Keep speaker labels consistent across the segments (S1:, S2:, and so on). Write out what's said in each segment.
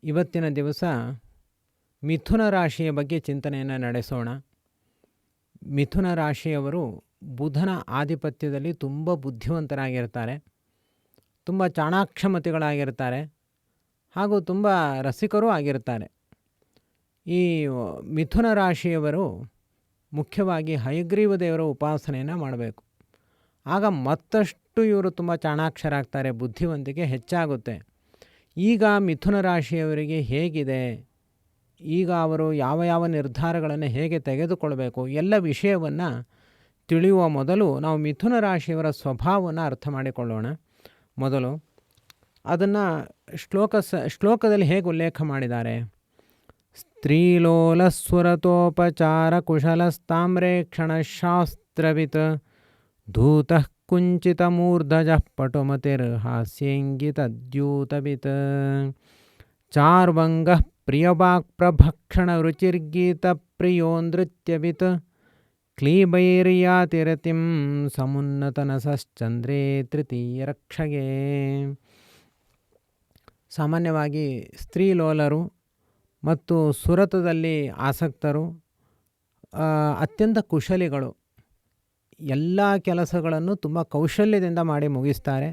S1: ಇವತ್ತಿನ ದಿವಸ ಮಿಥುನ ರಾಶಿಯ ಬಗ್ಗೆ ಚಿಂತನೆಯನ್ನು ನಡೆಸೋಣ. ಮಿಥುನ ರಾಶಿಯವರು ಬುಧನ ಆಧಿಪತ್ಯದಲ್ಲಿ ತುಂಬ ಬುದ್ಧಿವಂತರಾಗಿರ್ತಾರೆ, ತುಂಬ ಚಾಣಾಕ್ಷಮತಿಗಳಾಗಿರ್ತಾರೆ ಹಾಗೂ ತುಂಬ ರಸಿಕರೂ ಆಗಿರ್ತಾರೆ. ಈ ಮಿಥುನ ರಾಶಿಯವರು ಮುಖ್ಯವಾಗಿ ಹಯಗ್ರೀವ ದೇವರ ಉಪಾಸನೆಯನ್ನು ಮಾಡಬೇಕು. ಆಗ ಮತ್ತಷ್ಟು ಇವರು ತುಂಬ ಚಾಣಾಕ್ಷರಾಗ್ತಾರೆ, ಬುದ್ಧಿವಂತಿಕೆ ಹೆಚ್ಚಾಗುತ್ತೆ. ಈಗ ಮಿಥುನ ರಾಶಿಯವರಿಗೆ ಹೇಗಿದೆ, ಈಗ ಅವರು ಯಾವ ಯಾವ ನಿರ್ಧಾರಗಳನ್ನು ಹೇಗೆ ತೆಗೆದುಕೊಳ್ಬೇಕು ಎಲ್ಲ ವಿಷಯವನ್ನು ತಿಳಿಯುವ ಮೊದಲು ನಾವು ಮಿಥುನ ರಾಶಿಯವರ ಸ್ವಭಾವವನ್ನು ಅರ್ಥ ಮಾಡಿಕೊಳ್ಳೋಣ. ಮೊದಲು ಅದನ್ನು ಶ್ಲೋಕದಲ್ಲಿ ಹೇಗೆ ಉಲ್ಲೇಖ ಮಾಡಿದ್ದಾರೆ. ಸ್ತ್ರೀಲೋಲಸ್ವರತೋಪಚಾರ ಕುಶಲಸ್ತಾಮ್ರೇಕ್ಷಣಶಾಸ್ತ್ರವಿತ್ ಧೂತಃ ಕುಂಚಿತಮೂರ್ಧಜಃ ಪಟುಮತಿರ್ಹಾಸ್ಯಂಗಿತದ್ಯೂತವಿತ್ ಚಾರ್ವಂಗಃ ಪ್ರಿಯವಾಕ್ಪ್ರಭಕ್ಷಣರುಚಿರ್ಗೀತಪ್ರಿಯೋ ನೃತ್ಯವಿತ್ ಕ್ಲೀಬೈರ್ಯಾತಿರತಿಂ ಸಮುನ್ನತನಸಶ್ಚಂದ್ರೇ ತೃತೀಯ ರಕ್ಷಗೆ. ಸಾಮಾನ್ಯವಾಗಿ ಸ್ತ್ರೀಲೋಲರು ಮತ್ತು ಸುರತದಲ್ಲಿ ಆಸಕ್ತರು, ಅತ್ಯಂತ ಕುಶಲಿಗಳು, ಎಲ್ಲ ಕೆಲಸಗಳನ್ನು ತುಂಬ ಕೌಶಲ್ಯದಿಂದ ಮಾಡಿ ಮುಗಿಸ್ತಾರೆ.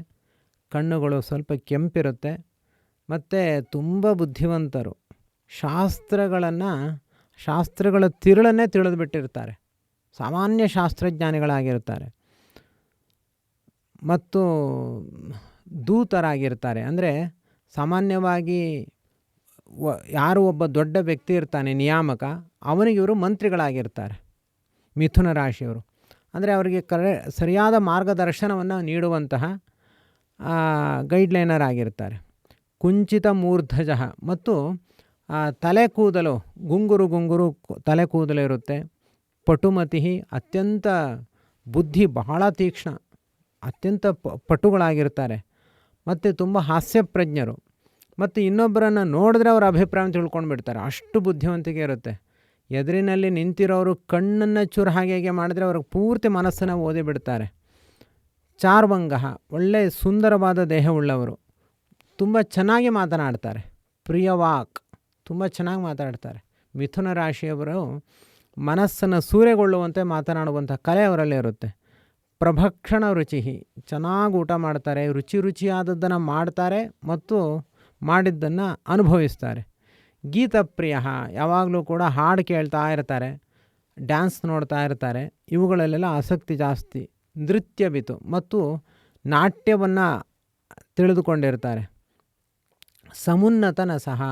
S1: ಕಣ್ಣುಗಳು ಸ್ವಲ್ಪ ಕೆಂಪಿರುತ್ತೆ ಮತ್ತು ತುಂಬ ಬುದ್ಧಿವಂತರು. ಶಾಸ್ತ್ರಗಳ ತಿರುಳನ್ನೇ ತಿಳಿದುಬಿಟ್ಟಿರ್ತಾರೆ. ಸಾಮಾನ್ಯ ಶಾಸ್ತ್ರಜ್ಞಾನಿಗಳಾಗಿರ್ತಾರೆ ಮತ್ತು ದೂತರಾಗಿರ್ತಾರೆ. ಅಂದರೆ ಸಾಮಾನ್ಯವಾಗಿ ಯಾರು ಒಬ್ಬ ದೊಡ್ಡ ವ್ಯಕ್ತಿ ಇರ್ತಾನೆ ನಿಯಾಮಕ, ಅವನಿಗೆ ಇವರು ಮಂತ್ರಿಗಳಾಗಿರ್ತಾರೆ ಮಿಥುನ ರಾಶಿಯವರು. ಅಂದರೆ ಅವರಿಗೆ ಸರಿಯಾದ ಮಾರ್ಗದರ್ಶನವನ್ನು ನೀಡುವಂತಹ ಗೈಡ್ಲೈನರ್ ಆಗಿರ್ತಾರೆ. ಕುಂಚಿತ ಮೂರ್ಧಜ ಮತ್ತು ತಲೆ ಕೂದಲು ಗುಂಗುರು ತಲೆ ಕೂದಲು ಇರುತ್ತೆ. ಪಟುಮತಿ ಅತ್ಯಂತ ಬುದ್ಧಿ ಬಹಳ ತೀಕ್ಷ್ಣ, ಅತ್ಯಂತ ಪಟುಗಳಾಗಿರ್ತಾರೆ ಮತ್ತು ತುಂಬ ಹಾಸ್ಯಪ್ರಜ್ಞರು. ಮತ್ತು ಇನ್ನೊಬ್ಬರನ್ನು ನೋಡಿದ್ರೆ ಅವರ ಅಭಿಪ್ರಾಯ ತಿಳ್ಕೊಂಡು ಬಿಡ್ತಾರೆ, ಅಷ್ಟು ಬುದ್ಧಿವಂತಿಕೆ ಇರುತ್ತೆ. ಎದುರಿನಲ್ಲಿ ನಿಂತಿರೋರು ಕಣ್ಣನ್ನು ಚೂರು ಹಾಗೆ ಮಾಡಿದ್ರೆ ಅವ್ರಿಗೆ ಪೂರ್ತಿ ಮನಸ್ಸನ್ನು ಓದಿ ಬಿಡ್ತಾರೆ. ಚಾರ್ವಂಗ ಒಳ್ಳೆಯ ಸುಂದರವಾದ ದೇಹವುಳ್ಳವರು, ತುಂಬ ಚೆನ್ನಾಗಿ ಮಾತನಾಡ್ತಾರೆ. ಪ್ರಿಯವಾಕ್ ತುಂಬ ಚೆನ್ನಾಗಿ ಮಾತಾಡ್ತಾರೆ. ಮಿಥುನ ರಾಶಿಯವರು ಮನಸ್ಸನ್ನು ಸೂರೆಗೊಳ್ಳುವಂತೆ ಮಾತನಾಡುವಂಥ ಕಲೆ ಅವರಲ್ಲಿ ಇರುತ್ತೆ. ಪ್ರಭಕ್ಷಣ ರುಚಿ ಚೆನ್ನಾಗಿ ಊಟ ಮಾಡ್ತಾರೆ, ರುಚಿಯಾದದ್ದನ್ನು ಮಾಡ್ತಾರೆ ಮತ್ತು ಮಾಡಿದ್ದನ್ನು ಅನುಭವಿಸ್ತಾರೆ. ಗೀತಪ್ರಿಯ ಯಾವಾಗಲೂ ಕೂಡ ಹಾಡು ಕೇಳ್ತಾ ಇರ್ತಾರೆ, ಡ್ಯಾನ್ಸ್ ನೋಡ್ತಾ ಇರ್ತಾರೆ. ಇವುಗಳಲ್ಲೆಲ್ಲ ಆಸಕ್ತಿ ಜಾಸ್ತಿ. ನೃತ್ಯವಿತು ಮತ್ತು ನಾಟ್ಯವನ್ನು ತಿಳಿದುಕೊಂಡಿರ್ತಾರೆ. ಸಮುನ್ನತನ ಸಹ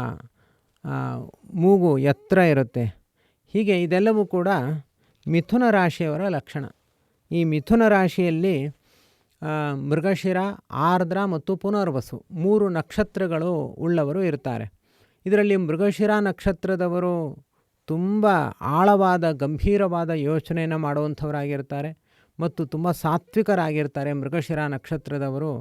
S1: ಮೂಗು ಎತ್ತರ ಇರುತ್ತೆ. ಹೀಗೆ ಇದೆಲ್ಲವೂ ಕೂಡ ಮಿಥುನ ರಾಶಿಯವರ ಲಕ್ಷಣ. ಈ ಮಿಥುನ ರಾಶಿಯಲ್ಲಿ ಮೃಗಶಿರ, ಆರ್ದ್ರ ಮತ್ತು ಪುನರ್ವಸು 3 ನಕ್ಷತ್ರಗಳು ಉಳ್ಳವರು ಇರ್ತಾರೆ. ಇದರಲ್ಲಿ ಮೃಗಶಿರ ನಕ್ಷತ್ರದವರು ತುಂಬ ಆಳವಾದ ಗಂಭೀರವಾದ ಯೋಚನೆಯನ್ನು ಮಾಡುವಂಥವರಾಗಿರ್ತಾರೆ ಮತ್ತು ತುಂಬ ಸಾತ್ವಿಕರಾಗಿರ್ತಾರೆ ಮೃಗಶಿರ ನಕ್ಷತ್ರದವರು.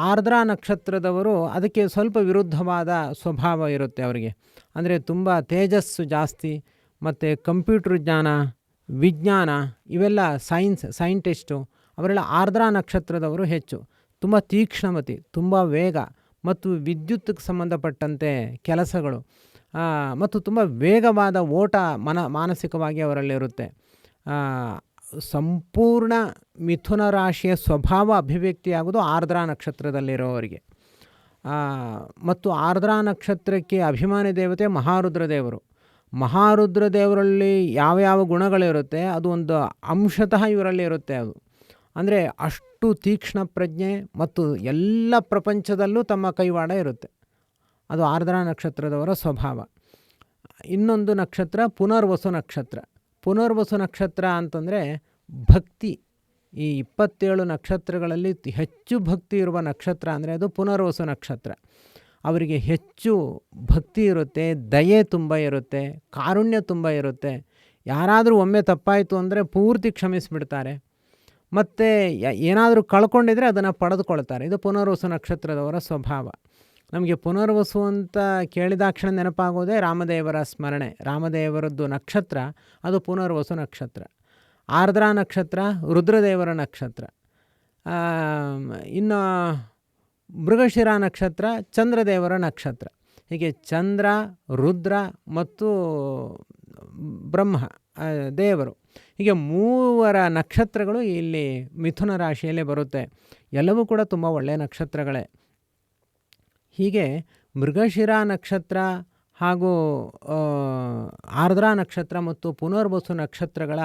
S1: ಆರ್ದ್ರ ನಕ್ಷತ್ರದವರು ಅದಕ್ಕೆ ಸ್ವಲ್ಪ ವಿರುದ್ಧವಾದ ಸ್ವಭಾವ ಇರುತ್ತೆ ಅವರಿಗೆ. ಅಂದರೆ ತುಂಬ ತೇಜಸ್ಸು ಜಾಸ್ತಿ ಮತ್ತು ಕಂಪ್ಯೂಟರ್ ಜ್ಞಾನ, ವಿಜ್ಞಾನ, ಇವೆಲ್ಲ ಸೈಂಟಿಸ್ಟು ಅವರೆಲ್ಲ ಆರ್ದ್ರ ನಕ್ಷತ್ರದವರು ಹೆಚ್ಚು. ತುಂಬ ತೀಕ್ಷ್ಣಮತಿ, ತುಂಬ ವೇಗ ಮತ್ತು ವಿದ್ಯುತ್ಗೆ ಸಂಬಂಧಪಟ್ಟಂತೆ ಕೆಲಸಗಳು ಮತ್ತು ತುಂಬ ವೇಗವಾದ ಓಟ ಮಾನಸಿಕವಾಗಿ ಅವರಲ್ಲಿರುತ್ತೆ. ಸಂಪೂರ್ಣ ಮಿಥುನ ರಾಶಿಯ ಸ್ವಭಾವ ಅಭಿವ್ಯಕ್ತಿಯಾಗೋದು ಆರ್ದ್ರ ನಕ್ಷತ್ರದಲ್ಲಿರೋವರಿಗೆ. ಮತ್ತು ಆರ್ದ್ರ ನಕ್ಷತ್ರಕ್ಕೆ ಅಭಿಮಾನಿ ದೇವತೆ ಮಹಾರುದ್ರದೇವರು. ಮಹಾರುದ್ರದೇವರಲ್ಲಿ ಯಾವ ಗುಣಗಳಿರುತ್ತೆ ಅದು ಒಂದು ಅಂಶತಃ ಇವರಲ್ಲಿ ಇರುತ್ತೆ. ಅದು ಅಂದರೆ ಅಷ್ಟು ತೀಕ್ಷ್ಣ ಪ್ರಜ್ಞೆ ಮತ್ತು ಎಲ್ಲ ಪ್ರಪಂಚದಲ್ಲೂ ತಮ್ಮ ಕೈವಾಡ ಇರುತ್ತೆ. ಅದು ಆರ್ದ್ರ ನಕ್ಷತ್ರದವರ ಸ್ವಭಾವ. ಇನ್ನೊಂದು ನಕ್ಷತ್ರ ಪುನರ್ವಸು ನಕ್ಷತ್ರ. ಪುನರ್ವಸು ನಕ್ಷತ್ರ ಅಂತಂದರೆ ಭಕ್ತಿ. ಈ 27 ನಕ್ಷತ್ರಗಳಲ್ಲಿ ಹೆಚ್ಚು ಭಕ್ತಿ ಇರುವ ನಕ್ಷತ್ರ ಅಂದರೆ ಅದು ಪುನರ್ವಸು ನಕ್ಷತ್ರ. ಅವರಿಗೆ ಹೆಚ್ಚು ಭಕ್ತಿ ಇರುತ್ತೆ, ದಯೆ ತುಂಬ ಇರುತ್ತೆ, ಕಾರುಣ್ಯ ತುಂಬ ಇರುತ್ತೆ. ಯಾರಾದರೂ ಒಮ್ಮೆ ತಪ್ಪಾಯಿತು ಅಂದರೆ ಪೂರ್ತಿ ಕ್ಷಮಿಸಿಬಿಡ್ತಾರೆ. ಮತ್ತು ಏನಾದರೂ ಕಳ್ಕೊಂಡಿದ್ರೆ ಅದನ್ನು ಪಡೆದುಕೊಳ್ತಾರೆ. ಇದು ಪುನರ್ವಸು ನಕ್ಷತ್ರದವರ ಸ್ವಭಾವ. ನಮಗೆ ಪುನರ್ವಸು ಅಂತ ಕೇಳಿದಾಕ್ಷಣ ನೆನಪಾಗೋದೇ ರಾಮದೇವರ ಸ್ಮರಣೆ. ರಾಮದೇವರದ್ದು ನಕ್ಷತ್ರ ಅದು ಪುನರ್ವಸು ನಕ್ಷತ್ರ. ಆರ್ದ್ರ ನಕ್ಷತ್ರ ರುದ್ರದೇವರ ನಕ್ಷತ್ರ. ಇನ್ನು ಮೃಗಶಿರ ನಕ್ಷತ್ರ ಚಂದ್ರದೇವರ ನಕ್ಷತ್ರ. ಹೀಗೆ ಚಂದ್ರ, ರುದ್ರ ಮತ್ತು ಬ್ರಹ್ಮ ದೇವರು, ಹೀಗೆ 3 ನಕ್ಷತ್ರಗಳು ಇಲ್ಲಿ ಮಿಥುನ ರಾಶಿಯಲ್ಲೇ ಬರುತ್ತೆ. ಎಲ್ಲವೂ ಕೂಡ ತುಂಬ ಒಳ್ಳೆಯ ನಕ್ಷತ್ರಗಳೇ. ಹೀಗೆ ಮೃಗಶಿರ ನಕ್ಷತ್ರ ಹಾಗೂ ಆರ್ದ್ರಾ ನಕ್ಷತ್ರ ಮತ್ತು ಪುನರ್ವಸು ನಕ್ಷತ್ರಗಳ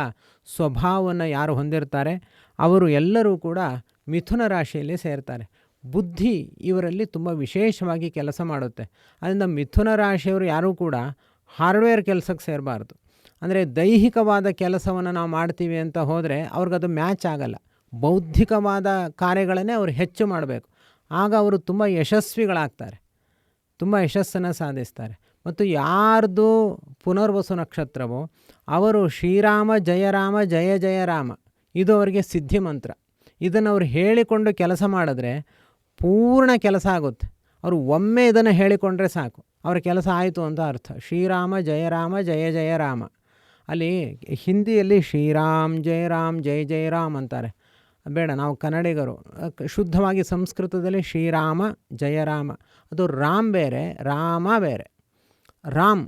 S1: ಸ್ವಭಾವವನ್ನು ಯಾರು ಹೊಂದಿರ್ತಾರೆ ಅವರು ಎಲ್ಲರೂ ಕೂಡ ಮಿಥುನ ರಾಶಿಯಲ್ಲಿ ಸೇರ್ತಾರೆ. ಬುದ್ಧಿ ಇವರಲ್ಲಿ ತುಂಬ ವಿಶೇಷವಾಗಿ ಕೆಲಸ ಮಾಡುತ್ತೆ. ಅದರಿಂದ ಮಿಥುನ ರಾಶಿಯವರು ಯಾರೂ ಕೂಡ ಹಾರ್ಡ್ವೇರ್ ಕೆಲಸಕ್ಕೆ ಸೇರಬಾರ್ದು. ಅಂದರೆ ದೈಹಿಕವಾದ ಕೆಲಸವನ್ನು ನಾವು ಮಾಡ್ತೀವಿ ಅಂತ ಹೋದರೆ ಅವ್ರಿಗದು ಮ್ಯಾಚ್ ಆಗಲ್ಲ. ಬೌದ್ಧಿಕವಾದ ಕಾರ್ಯಗಳನ್ನೇ ಅವರು ಹೆಚ್ಚು ಮಾಡಬೇಕು. ಆಗ ಅವರು ತುಂಬ ಯಶಸ್ವಿಗಳಾಗ್ತಾರೆ, ತುಂಬ ಯಶಸ್ಸನ್ನು ಸಾಧಿಸ್ತಾರೆ. ಮತ್ತು ಯಾರ್ದು ಪುನರ್ವಸು ನಕ್ಷತ್ರವೋ ಅವರು ಶ್ರೀರಾಮ ಜಯ ರಾಮ ಜಯ ಜಯ ರಾಮ ಇದು ಅವರಿಗೆ ಸಿದ್ಧಿ ಮಂತ್ರ. ಇದನ್ನು ಅವರು ಹೇಳಿಕೊಂಡು ಕೆಲಸ ಮಾಡಿದ್ರೆ ಪೂರ್ಣ ಕೆಲಸ ಆಗುತ್ತೆ. ಅವರು ಒಮ್ಮೆ ಇದನ್ನು ಹೇಳಿಕೊಂಡ್ರೆ ಸಾಕು, ಅವರ ಕೆಲಸ ಆಯಿತು ಅಂತ ಅರ್ಥ. ಶ್ರೀರಾಮ ಜಯ ರಾಮ ಜಯ ಜಯ ರಾಮ. ಅಲ್ಲಿ ಹಿಂದಿಯಲ್ಲಿ ಶ್ರೀರಾಮ್ ಜಯ ಜಯ ರಾಮ್ ಅಂತಾರೆ. ಬೇಡ, ನಾವು ಕನ್ನಡಿಗರು ಶುದ್ಧವಾಗಿ ಸಂಸ್ಕೃತದಲ್ಲಿ ಶ್ರೀರಾಮ ಜಯ ರಾಮ. ಅದು ರಾಮ್ ಬೇರೆ, ರಾಮ ಬೇರೆ. ರಾಮ್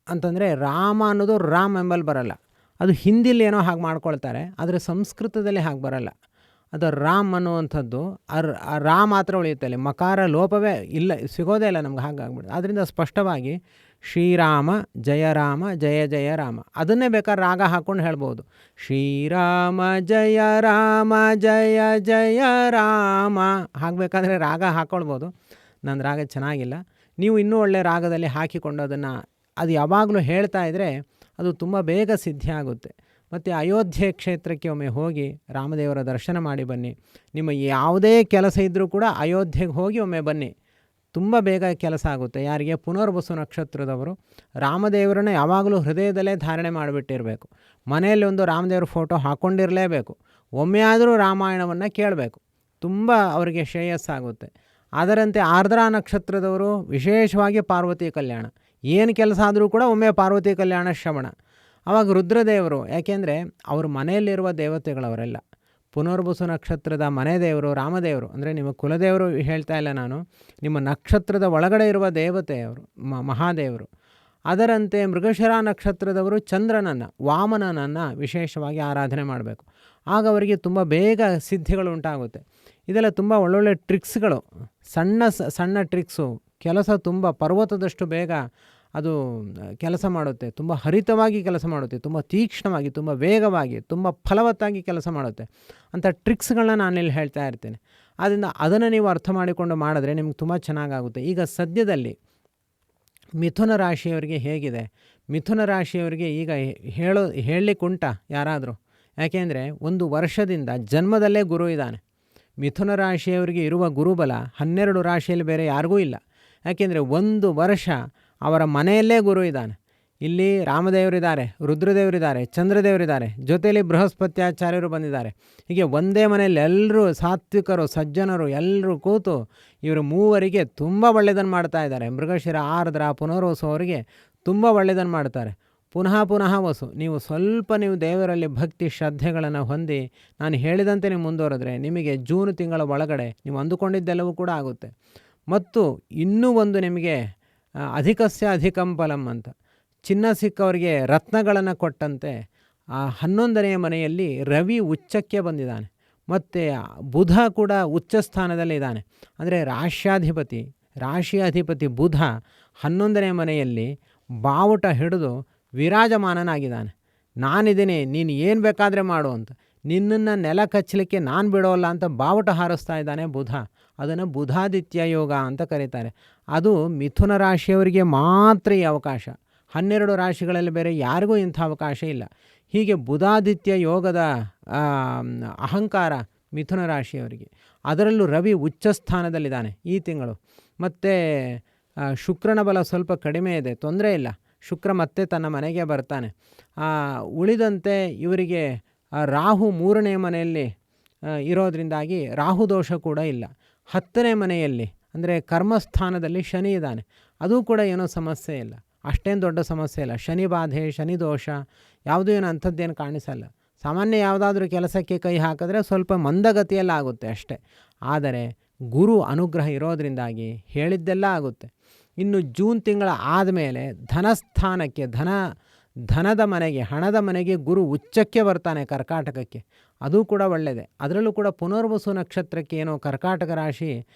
S1: ಅಂತಂದರೆ ರಾಮ ಅನ್ನೋದು ರಾಮ್ ಎಂಬಲ್ಲಿ ಬರಲ್ಲ. ಅದು ಹಿಂದಿಲಿ ಏನೋ ಹಾಗೆ ಮಾಡ್ಕೊಳ್ತಾರೆ, ಆದರೆ ಸಂಸ್ಕೃತದಲ್ಲಿ ಹಾಗೆ ಬರಲ್ಲ. ಅದು ರಾಮ್ ಅನ್ನುವಂಥದ್ದು ರಾ ಮಾತ್ರ ಉಳಿಯುತ್ತೆ. ಅಲ್ಲಿ ಮಕಾರ ಲೋಪವೇ ಇಲ್ಲ, ಸಿಗೋದೇ ಇಲ್ಲ ನಮ್ಗೆ, ಹಾಗಾಗ್ಬಿಡುತ್ತೆ. ಆದ್ದರಿಂದ ಸ್ಪಷ್ಟವಾಗಿ ಶ್ರೀರಾಮ ಜಯ ರಾಮ ಜಯ ಜಯ ರಾಮ ಅದನ್ನೇ ಬೇಕಾದ್ರೆ ರಾಗ ಹಾಕ್ಕೊಂಡು ಹೇಳ್ಬೋದು. ಶ್ರೀರಾಮ ಜಯ ರಾಮ ಜಯ ಜಯ ರಾಮ ಹಾಗಬೇಕಾದ್ರೆ ರಾಗ ಹಾಕ್ಕೊಳ್ಬೋದು. ನನ್ನ ರಾಗ ಚೆನ್ನಾಗಿಲ್ಲ, ನೀವು ಇನ್ನೂ ಒಳ್ಳೆಯ ರಾಗದಲ್ಲಿ ಹಾಕಿಕೊಂಡು ಅದನ್ನು ಅದು ಯಾವಾಗಲೂ ಹೇಳ್ತಾ ಇದ್ದರೆ ಅದು ತುಂಬ ಬೇಗ ಸಿದ್ಧಿ ಆಗುತ್ತೆ. ಮತ್ತು ಅಯೋಧ್ಯೆ ಕ್ಷೇತ್ರಕ್ಕೆ ಒಮ್ಮೆ ಹೋಗಿ ರಾಮದೇವರ ದರ್ಶನ ಮಾಡಿ ಬನ್ನಿ. ನಿಮ್ಮ ಯಾವುದೇ ಕೆಲಸ ಇದ್ದರೂ ಕೂಡ ಅಯೋಧ್ಯೆಗೆ ಹೋಗಿ ಒಮ್ಮೆ ಬನ್ನಿ, ತುಂಬ ಬೇಗ ಕೆಲಸ ಆಗುತ್ತೆ. ಯಾರಿಗೆ ಪುನರ್ವಸು ನಕ್ಷತ್ರದವರು ರಾಮದೇವರನ್ನು ಯಾವಾಗಲೂ ಹೃದಯದಲ್ಲೇ ಧಾರಣೆ ಮಾಡಿಬಿಟ್ಟಿರಬೇಕು. ಮನೆಯಲ್ಲಿ ಒಂದು ರಾಮದೇವ್ರ ಫೋಟೋ ಹಾಕ್ಕೊಂಡಿರಲೇಬೇಕು. ಒಮ್ಮೆ ಆದರೂ ರಾಮಾಯಣವನ್ನು ಕೇಳಬೇಕು, ತುಂಬ ಅವರಿಗೆ ಶ್ರೇಯಸ್ಸಾಗುತ್ತೆ. ಅದರಂತೆ ಆರ್ದ್ರಾ ನಕ್ಷತ್ರದವರು ವಿಶೇಷವಾಗಿ ಪಾರ್ವತಿ ಕಲ್ಯಾಣ, ಏನು ಕೆಲಸ ಆದರೂ ಕೂಡ ಒಮ್ಮೆ ಪಾರ್ವತಿ ಕಲ್ಯಾಣ ಶ್ರವಣ. ಆವಾಗ ರುದ್ರದೇವರು, ಯಾಕೆಂದರೆ ಅವರು ಮನೆಯಲ್ಲಿರುವ ದೇವತೆಗಳವರೆಲ್ಲ. ಪುನರ್ವಸು ನಕ್ಷತ್ರದ ಮನೆ ದೇವರು ರಾಮದೇವರು, ಅಂದರೆ ನಿಮ್ಮ ಕುಲದೇವರು ಹೇಳ್ತಾ ಇಲ್ಲ ನಾನು, ನಿಮ್ಮ ನಕ್ಷತ್ರದ ಒಳಗಡೆ ಇರುವ ದೇವತೆಯವರು ಮಹಾದೇವರು. ಅದರಂತೆ ಮೃಗಶಿರ ನಕ್ಷತ್ರದವರು ಚಂದ್ರನನ್ನು ವಾಮನನನ್ನು ವಿಶೇಷವಾಗಿ ಆರಾಧನೆ ಮಾಡಬೇಕು. ಆಗ ಅವರಿಗೆ ತುಂಬ ಬೇಗ ಸಿದ್ಧಿಗಳು ಉಂಟಾಗುತ್ತೆ. ಇದೆಲ್ಲ ತುಂಬ ಒಳ್ಳೊಳ್ಳೆ ಟ್ರಿಕ್ಸ್ಗಳು, ಸಣ್ಣ ಟ್ರಿಕ್ಸು. ಕೆಲಸ ತುಂಬ ಪರ್ವತದಷ್ಟು ಬೇಗ ಅದು ಕೆಲಸ ಮಾಡುತ್ತೆ, ತುಂಬ ಹರಿತವಾಗಿ ಕೆಲಸ ಮಾಡುತ್ತೆ, ತುಂಬ ತೀಕ್ಷ್ಣವಾಗಿ, ತುಂಬ ವೇಗವಾಗಿ, ತುಂಬ ಫಲವತ್ತಾಗಿ ಕೆಲಸ ಮಾಡುತ್ತೆ. ಅಂಥ ಟ್ರಿಕ್ಸ್ಗಳನ್ನ ನಾನಿಲ್ಲಿ ಹೇಳ್ತಾ ಇರ್ತೇನೆ. ಆದ್ದರಿಂದ ಅದನ್ನು ನೀವು ಅರ್ಥ ಮಾಡಿಕೊಂಡು ಮಾಡಿದ್ರೆ ನಿಮ್ಗೆ ತುಂಬ ಚೆನ್ನಾಗಾಗುತ್ತೆ. ಈಗ ಸದ್ಯದಲ್ಲಿ ಮಿಥುನ ರಾಶಿಯವರಿಗೆ ಹೇಗಿದೆ? ಮಿಥುನ ರಾಶಿಯವರಿಗೆ ಈಗ ಹೇಳಲಿಕ್ಕುಂಟ ಯಾರಾದರೂ? ಯಾಕೆಂದರೆ 1 ವರ್ಷದಿಂದ ಜನ್ಮದಲ್ಲೇ ಗುರು ಇದ್ದಾನೆ. ಮಿಥುನ ರಾಶಿಯವರಿಗೆ ಇರುವ ಗುರುಬಲ 12 ರಾಶಿಯಲ್ಲಿ ಬೇರೆ ಯಾರಿಗೂ ಇಲ್ಲ. ಯಾಕೆಂದರೆ 1 ವರ್ಷ ಅವರ ಮನೆಯಲ್ಲೇ ಗುರು ಇದ್ದಾನೆ. ಇಲ್ಲಿ ರಾಮದೇವರಿದ್ದಾರೆ, ರುದ್ರದೇವರಿದ್ದಾರೆ, ಚಂದ್ರದೇವರಿದ್ದಾರೆ, ಜೊತೆಯಲ್ಲಿ ಬೃಹಸ್ಪತ್ಯಾಚಾರ್ಯರು ಬಂದಿದ್ದಾರೆ. ಹೀಗೆ ಒಂದೇ ಮನೆಯಲ್ಲಿ ಎಲ್ಲರೂ ಸಾತ್ವಿಕರು ಸಜ್ಜನರು ಎಲ್ಲರೂ ಕೂತು ಇವರು ಮೂವರಿಗೆ ತುಂಬ ಒಳ್ಳೆಯದನ್ನು ಮಾಡ್ತಾ ಇದ್ದಾರೆ. ಮೃಗಶಿರ ಆರ್ದ್ರ ಪುನರ್ವಸು ಅವರಿಗೆ ತುಂಬ ಒಳ್ಳೆಯದನ್ನು ಮಾಡ್ತಾರೆ. ಪುನಃ ವಸು, ನೀವು ದೇವರಲ್ಲಿ ಭಕ್ತಿ ಶ್ರದ್ಧೆಗಳನ್ನು ಹೊಂದಿ ನಾನು ಹೇಳಿದಂತೆ ನೀವು ಮುಂದುವರೆದ್ರೆ ನಿಮಗೆ ಜೂನ್ ತಿಂಗಳ ಒಳಗಡೆ ನೀವು ಅಂದುಕೊಂಡಿದ್ದೆಲ್ಲವೂ ಕೂಡ ಆಗುತ್ತೆ. ಮತ್ತು ಇನ್ನೂ ಒಂದು ನಿಮಗೆ ಅಧಿಕಸ್ಯ ಅಧಿಕಂ ಫಲಂ ಅಂತ, ಚಿನ್ನ ಸಿಕ್ಕವರಿಗೆ ರತ್ನಗಳನ್ನು ಕೊಟ್ಟಂತೆ 11ನೆಯ ಮನೆಯಲ್ಲಿ ರವಿ ಉಚ್ಚಕ್ಕೆ ಬಂದಿದ್ದಾನೆ. ಮತ್ತು ಬುಧ ಕೂಡ ಉಚ್ಚ ಸ್ಥಾನದಲ್ಲಿದ್ದಾನೆ. ಅಂದರೆ ರಾಶಿಯ ಅಧಿಪತಿ ಬುಧ 11ನೇ ಮನೆಯಲ್ಲಿ ಬಾವುಟ ಹಿಡಿದು ವಿರಾಜಮಾನನಾಗಿದ್ದಾನೆ. ನಾನಿದ್ದೀನಿ, ನೀನು ಏನು ಬೇಕಾದರೆ ಮಾಡು ಅಂತ, ನಿನ್ನನ್ನು ನೆಲ ಕಚ್ಚಲಿಕ್ಕೆ ನಾನು ಬಿಡೋಲ್ಲ ಅಂತ ಬಾವುಟ ಹಾರಿಸ್ತಾ ಇದ್ದಾನೆ ಬುಧ. ಅದನ್ನು ಬುಧಾದಿತ್ಯ ಯೋಗ ಅಂತ ಕರೀತಾರೆ. ಅದು ಮಿಥುನ ರಾಶಿಯವರಿಗೆ ಮಾತ್ರ ಈ ಅವಕಾಶ. 12 ರಾಶಿಗಳಲ್ಲಿ ಬೇರೆ ಯಾರಿಗೂ ಇಂಥ ಅವಕಾಶ ಇಲ್ಲ. ಹೀಗೆ ಬುಧಾದಿತ್ಯ ಯೋಗದ ಅಹಂಕಾರ ಮಿಥುನ ರಾಶಿಯವರಿಗೆ. ಅದರಲ್ಲೂ ರವಿ ಉಚ್ಚ ಸ್ಥಾನದಲ್ಲಿದ್ದಾನೆ ಈ ತಿಂಗಳು. ಮತ್ತು ಶುಕ್ರನ ಬಲ ಸ್ವಲ್ಪ ಕಡಿಮೆ ಇದೆ, ತೊಂದರೆ ಇಲ್ಲ. ಶುಕ್ರ ಮತ್ತೆ ತನ್ನ ಮನೆಗೆ ಬರ್ತಾನೆ. ಉಳಿದಂತೆ ಇವರಿಗೆ ರಾಹು 3ನೇ ಮನೆಯಲ್ಲಿ ಇರೋದರಿಂದಾಗಿ ರಾಹು ದೋಷ ಕೂಡ ಇಲ್ಲ. 10ನೇ ಮನೆಯಲ್ಲಿ ಅಂದರೆ ಕರ್ಮಸ್ಥಾನದಲ್ಲಿ ಶನಿ ಇದ್ದಾನೆ. ಅದು ಕೂಡ ಏನೋ ಸಮಸ್ಯೆ ಇಲ್ಲ, ಅಷ್ಟೇನು ದೊಡ್ಡ ಸಮಸ್ಯೆ ಇಲ್ಲ. ಶನಿ ಬಾಧೆ ಶನಿ ದೋಷ ಯಾವುದೂ ಏನೋ ಅಂಥದ್ದೇನು ಕಾಣಿಸಲ್ಲ. ಸಾಮಾನ್ಯ ಯಾವುದಾದ್ರೂ ಕೆಲಸಕ್ಕೆ ಕೈ ಹಾಕಿದ್ರೆ ಸ್ವಲ್ಪ ಮಂದಗತಿಯೆಲ್ಲ ಆಗುತ್ತೆ ಅಷ್ಟೇ. ಆದರೆ ಗುರು ಅನುಗ್ರಹ ಇರೋದರಿಂದಾಗಿ ಹೇಳಿದ್ದೆಲ್ಲ ಆಗುತ್ತೆ. ಇನ್ನು ಜೂನ್ ತಿಂಗಳ ಆದಮೇಲೆ ಧನಸ್ಥಾನಕ್ಕೆ ಧನದ ಮನೆಗೆ, ಹಣದ ಮನೆಗೆ ಗುರು ಉಚ್ಚಕ್ಕೆ ಬರ್ತಾನೆ ಕರ್ಕಾಟಕಕ್ಕೆ. ಅದು ಕೂಡ ಒಳ್ಳೆಯದೇ. ಅದರಲ್ಲೂ ಕೂಡ ಪುನರ್ವಸು ನಕ್ಷತ್ರಕ್ಕೆ ಏನೋ ಕರ್ಕಾಟಕ ರಾಶಿ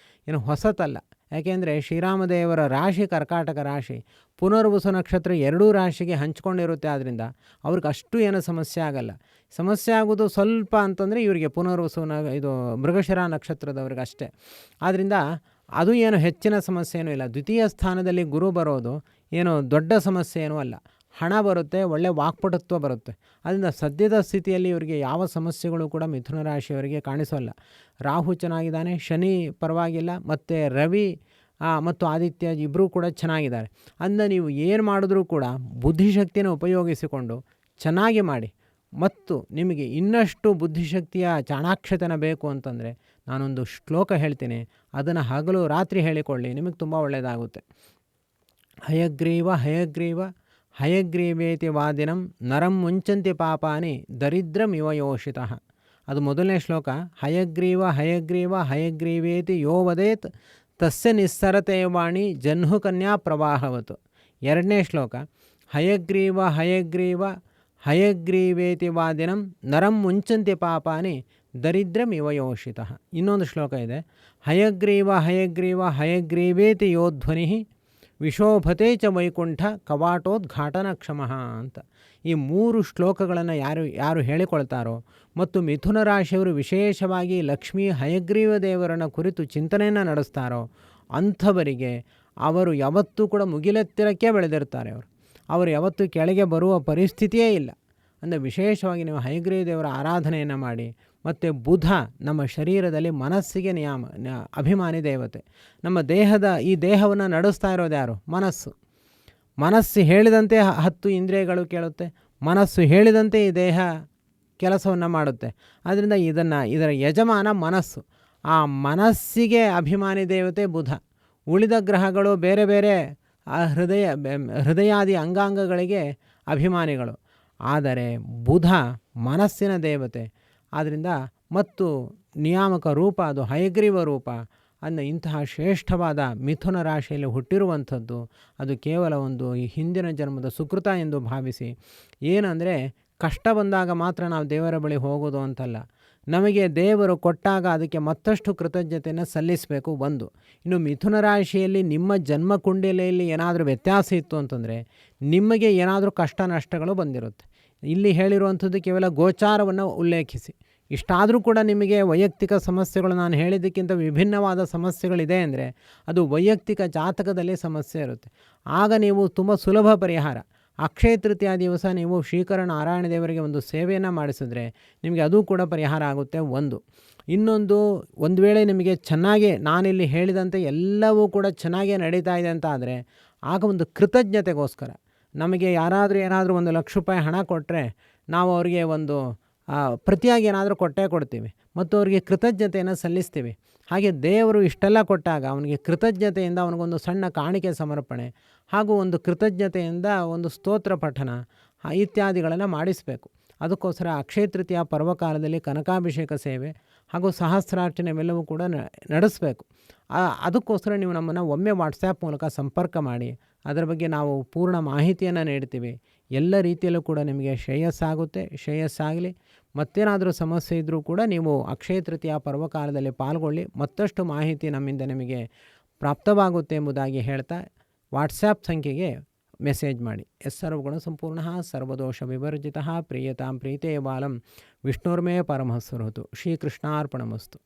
S1: ಏನು ಹೊಸತಲ್ಲ. ಯಾಕೆಂದರೆ ಶ್ರೀರಾಮದೇವರ ರಾಶಿ ಕರ್ಕಾಟಕ ರಾಶಿ, ಪುನರ್ವಸು ನಕ್ಷತ್ರ ಎರಡೂ ರಾಶಿಗೆ ಹಂಚ್ಕೊಂಡಿರುತ್ತೆ. ಆದ್ದರಿಂದ ಅವ್ರಿಗೆ ಅಷ್ಟು ಏನೂ ಸಮಸ್ಯೆ ಆಗಲ್ಲ. ಸಮಸ್ಯೆ ಆಗೋದು ಸ್ವಲ್ಪ ಅಂತಂದರೆ ಇವರಿಗೆ ಪುನರ್ವಸು ಇದು ಮೃಗಶಿರ ನಕ್ಷತ್ರದವ್ರಿಗೆ ಅಷ್ಟೇ. ಆದ್ದರಿಂದ ಅದು ಏನು ಹೆಚ್ಚಿನ ಸಮಸ್ಯೆ ಏನೂ ಇಲ್ಲ. ದ್ವಿತೀಯ ಸ್ಥಾನದಲ್ಲಿ ಗುರು ಬರೋದು ಏನೋ ದೊಡ್ಡ ಸಮಸ್ಯೆ ಏನೂ ಅಲ್ಲ. ಹಣ ಬರುತ್ತೆ, ಒಳ್ಳೆಯ ವಾಕ್ಪಟುತ್ವ ಬರುತ್ತೆ. ಅದರಿಂದ ಸದ್ಯದ ಸ್ಥಿತಿಯಲ್ಲಿ ಇವರಿಗೆ ಯಾವ ಸಮಸ್ಯೆಗಳು ಕೂಡ ಮಿಥುನ ರಾಶಿಯವರಿಗೆ ಕಾಣಿಸೋಲ್ಲ. ರಾಹು ಚೆನ್ನಾಗಿದ್ದಾನೆ, ಶನಿ ಪರವಾಗಿಲ್ಲ, ಮತ್ತು ರವಿ ಮತ್ತು ಆದಿತ್ಯ ಇಬ್ಬರೂ ಕೂಡ ಚೆನ್ನಾಗಿದ್ದಾರೆ. ಅದನ್ನ ನೀವು ಏನು ಮಾಡಿದ್ರೂ ಕೂಡ ಬುದ್ಧಿಶಕ್ತಿನ ಉಪಯೋಗಿಸಿಕೊಂಡು ಚೆನ್ನಾಗಿ ಮಾಡಿ. ಮತ್ತು ನಿಮಗೆ ಇನ್ನಷ್ಟು ಬುದ್ಧಿಶಕ್ತಿಯ ಚಾಣಾಕ್ಷತನ ಬೇಕು ಅಂತಂದರೆ ನಾನೊಂದು ಶ್ಲೋಕ ಹೇಳ್ತೀನಿ, ಅದನ್ನು ಹಗಲು ರಾತ್ರಿ ಹೇಳಿಕೊಳ್ಳಿ, ನಿಮಗೆ ತುಂಬ ಒಳ್ಳೆಯದಾಗುತ್ತೆ. ಹಯಗ್ರೀವ ಹಯಗ್ರೀವ ಹಯಗ್ರೀವೇತಿ ವಾದಿನಂ ನರಂ ಮುಂಚಂತಿ ಪಾಪಾನಿ ದರಿದ್ರಮಿವ ಯೋಷಿತಃ. ಅದು ಮೊದಲನೇ ಶ್ಲೋಕ. ಹಯಗ್ರೀವ ಹಯಗ್ರೀವ ಹಯಗ್ರೀವೇತಿ ಯೋ ವದೇತ್ ತಸ್ಯ ನಿಸ್ಸರತೆ ವಾಣಿ ಜಹ್ನು ಕನ್ಯಾ ಪ್ರವಾಹವತು. ಎರಡನೇ ಶ್ಲೋಕ. ಹಯಗ್ರೀವ ಹಯಗ್ರೀವ ಹಯಗ್ರೀವೇತಿ ವಾದಿನಂ ನರಂ ಮುಂಚಂತಿ ಪಾಪಾನಿ ದರಿದ್ರಮಿವ ಯೋಷಿತಃ. ಇನ್ನೊಂದು ಶ್ಲೋಕ ಇದೆ. ಹಯಗ್ರೀವ ಹಯಗ್ರೀವ ಹಯಗ್ರೀವೇತಿ ಯೋಧ್ವನಿ ವಿಶೋಭತೆ ಚ ವೈಕುಂಠ ಕವಾಟೋದ್ಘಾಟನ ಕ್ಷಮಃ ಅಂತ. ಈ ಮೂರು ಶ್ಲೋಕಗಳನ್ನು ಯಾರು ಹೇಳಿಕೊಳ್ತಾರೋ ಮತ್ತು ಮಿಥುನ ರಾಶಿಯವರು ವಿಶೇಷವಾಗಿ ಲಕ್ಷ್ಮೀ ಹಯಗ್ರೀವ ದೇವರನ್ನು ಕುರಿತು ಚಿಂತನೆಯನ್ನು ನಡೆಸ್ತಾರೋ ಅಂಥವರಿಗೆ ಅವರು ಯಾವತ್ತೂ ಕೂಡ ಮುಗಿಲೆತ್ತಿರಕ್ಕೆ ಬೆಳೆದಿರ್ತಾರೆ. ಅವರು ಯಾವತ್ತೂ ಕೆಳಗೆ ಬರುವ ಪರಿಸ್ಥಿತಿಯೇ ಇಲ್ಲ. ಅಂದರೆ ವಿಶೇಷವಾಗಿ ನೀವು ಹಯಗ್ರೀವ ದೇವರ ಆರಾಧನೆಯನ್ನು ಮಾಡಿ. ಮತ್ತು ಬುಧ ನಮ್ಮ ಶರೀರದಲ್ಲಿ ಮನಸ್ಸಿಗೆ ಅಭಿಮಾನಿ ದೇವತೆ. ನಮ್ಮ ಈ ದೇಹವನ್ನು ನಡೆಸ್ತಾ ಇರೋದು ಯಾರು? ಮನಸ್ಸು ಹೇಳಿದಂತೆ 10 ಇಂದ್ರಿಯಗಳು ಕೇಳುತ್ತೆ. ಮನಸ್ಸು ಹೇಳಿದಂತೆ ಈ ದೇಹ ಕೆಲಸವನ್ನು ಮಾಡುತ್ತೆ. ಆದ್ದರಿಂದ ಇದರ ಯಜಮಾನ ಮನಸ್ಸು. ಆ ಮನಸ್ಸಿಗೆ ಅಭಿಮಾನಿ ದೇವತೆ ಬುಧ. ಉಳಿದ ಗ್ರಹಗಳು ಬೇರೆ ಬೇರೆ ಹೃದಯಾದಿ ಅಂಗಾಂಗಗಳಿಗೆ ಅಭಿಮಾನಿಗಳು. ಆದರೆ ಬುಧ ಮನಸ್ಸಿನ ದೇವತೆ. ಆದ್ದರಿಂದ ಮತ್ತು ನಿಯಾಮಕ ರೂಪ ಅದು ಹಯಗ್ರೀವ ರೂಪ. ಅದನ್ನು ಇಂತಹ ಶ್ರೇಷ್ಠವಾದ ಮಿಥುನ ರಾಶಿಯಲ್ಲಿ ಹುಟ್ಟಿರುವಂಥದ್ದು ಅದು ಕೇವಲ ಒಂದು ಈ ಹಿಂದಿನ ಜನ್ಮದ ಸುಕೃತ ಎಂದು ಭಾವಿಸಿ. ಏನಂದರೆ ಕಷ್ಟ ಬಂದಾಗ ಮಾತ್ರ ನಾವು ದೇವರ ಬಳಿ ಹೋಗೋದು ಅಂತಲ್ಲ. ನಮಗೆ ದೇವರು ಕೊಟ್ಟಾಗ ಅದಕ್ಕೆ ಮತ್ತಷ್ಟು ಕೃತಜ್ಞತೆಯನ್ನು ಸಲ್ಲಿಸಬೇಕು ಒಂದು. ಇನ್ನು ಮಿಥುನ ರಾಶಿಯಲ್ಲಿ ನಿಮ್ಮ ಜನ್ಮ ಕುಂಡಲಿಯಲ್ಲಿ ಏನಾದರೂ ವ್ಯತ್ಯಾಸ ಇತ್ತು ಅಂತಂದರೆ ನಿಮಗೆ ಏನಾದರೂ ಕಷ್ಟ ನಷ್ಟಗಳು ಬಂದಿರುತ್ತೆ. ಇಲ್ಲಿ ಹೇಳಿರುವಂಥದ್ದು ಕೇವಲ ಗೋಚಾರವನ್ನು ಉಲ್ಲೇಖಿಸಿ. ಇಷ್ಟಾದರೂ ಕೂಡ ನಿಮಗೆ ವೈಯಕ್ತಿಕ ಸಮಸ್ಯೆಗಳು ನಾನು ಹೇಳಿದ್ದಕ್ಕಿಂತ ವಿಭಿನ್ನವಾದ ಸಮಸ್ಯೆಗಳಿದೆ ಅಂದರೆ ಅದು ವೈಯಕ್ತಿಕ ಜಾತಕದಲ್ಲಿ ಸಮಸ್ಯೆ ಇರುತ್ತೆ. ಆಗ ನೀವು ತುಂಬ ಸುಲಭ ಪರಿಹಾರ. ಅಕ್ಷಯ ತೃತೀಯ ದಿವಸ ನೀವು ಶ್ರೀಕರ ನಾರಾಯಣ ದೇವರಿಗೆ ಒಂದು ಸೇವೆಯನ್ನು ಮಾಡಿಸಿದ್ರೆ ನಿಮಗೆ ಅದು ಕೂಡ ಪರಿಹಾರ ಆಗುತ್ತೆ ಒಂದು. ಇನ್ನೊಂದು, ಒಂದು ವೇಳೆ ನಿಮಗೆ ಚೆನ್ನಾಗಿ ನಾನಿಲ್ಲಿ ಹೇಳಿದಂತೆ ಎಲ್ಲವೂ ಕೂಡ ಚೆನ್ನಾಗೇ ನಡೀತಾ ಇದೆ ಅಂತ ಆದರೆ ಆಗ ಒಂದು ಕೃತಜ್ಞತೆಗೋಸ್ಕರ ನಮಗೆ ಯಾರಾದರೂ ಏನಾದರೂ 1 ಲಕ್ಷ ರೂಪಾಯಿ ಹಣ ಕೊಟ್ಟರೆ ನಾವು ಅವರಿಗೆ ಒಂದು ಪ್ರತಿಯಾಗಿ ಏನಾದರೂ ಕೊಟ್ಟೇ ಕೊಡ್ತೀವಿ ಮತ್ತು ಅವರಿಗೆ ಕೃತಜ್ಞತೆಯನ್ನು ಸಲ್ಲಿಸ್ತೀವಿ. ಹಾಗೆ ದೇವರು ಇಷ್ಟೆಲ್ಲ ಕೊಟ್ಟಾಗ ಅವನಿಗೆ ಕೃತಜ್ಞತೆಯಿಂದ ಅವನಿಗೊಂದು ಸಣ್ಣ ಕಾಣಿಕೆ ಸಮರ್ಪಣೆ ಹಾಗೂ ಒಂದು ಕೃತಜ್ಞತೆಯಿಂದ ಒಂದು ಸ್ತೋತ್ರ ಪಠನ ಇತ್ಯಾದಿಗಳನ್ನು ಮಾಡಿಸಬೇಕು. ಅದಕ್ಕೋಸ್ಕರ ಅಕ್ಷಯ ತೃತೀಯ ಪರ್ವಕಾಲದಲ್ಲಿ ಕನಕಾಭಿಷೇಕ ಸೇವೆ ಹಾಗೂ ಸಹಸ್ರಾರ್ಚನೆವೆಲ್ಲವೂ ಕೂಡ ನಡೆಸಬೇಕು. ಅದಕ್ಕೋಸ್ಕರ ನೀವು ನಮ್ಮನ್ನು ಒಮ್ಮೆ ವಾಟ್ಸ್ಯಾಪ್ ಮೂಲಕ ಸಂಪರ್ಕ ಮಾಡಿ. ಅದರ ಬಗ್ಗೆ ನಾವು ಪೂರ್ಣ ಮಾಹಿತಿಯನ್ನು ನೀಡ್ತೀವಿ. ಎಲ್ಲ ರೀತಿಯಲ್ಲೂ ಕೂಡ ನಿಮಗೆ ಶ್ರೇಯಸ್ಸಾಗಲಿ. ಮತ್ತೇನಾದರೂ ಸಮಸ್ಯೆ ಇದ್ದರೂ ಕೂಡ ನೀವು ಅಕ್ಷಯ ತೃತೀಯ ಪರ್ವಕಾಲದಲ್ಲಿ ಪಾಲ್ಗೊಳ್ಳಿ. ಮತ್ತಷ್ಟು ಮಾಹಿತಿ ನಮ್ಮಿಂದ ನಿಮಗೆ ಪ್ರಾಪ್ತವಾಗುತ್ತೆ ಎಂಬುದಾಗಿ ಹೇಳ್ತಾ ವಾಟ್ಸ್ಯಾಪ್ ಸಂಖ್ಯೆಗೆ ಮೆಸೇಜ್ ಮಾಡಿ. ಸರ್ವಗುಣ ಸಂಪೂರ್ಣ ಸರ್ವದೋಷ ವಿವರ್ಜಿತ ಪ್ರೀಯತಾಂ ಪ್ರೀತೇ ಬಾಲಂ ವಿಷ್ಣುರ್ಮೇ ಪರಮಃ ಸುಹೃತು. ಶ್ರೀಕೃಷ್ಣಾರ್ಪಣಮಸ್ತು.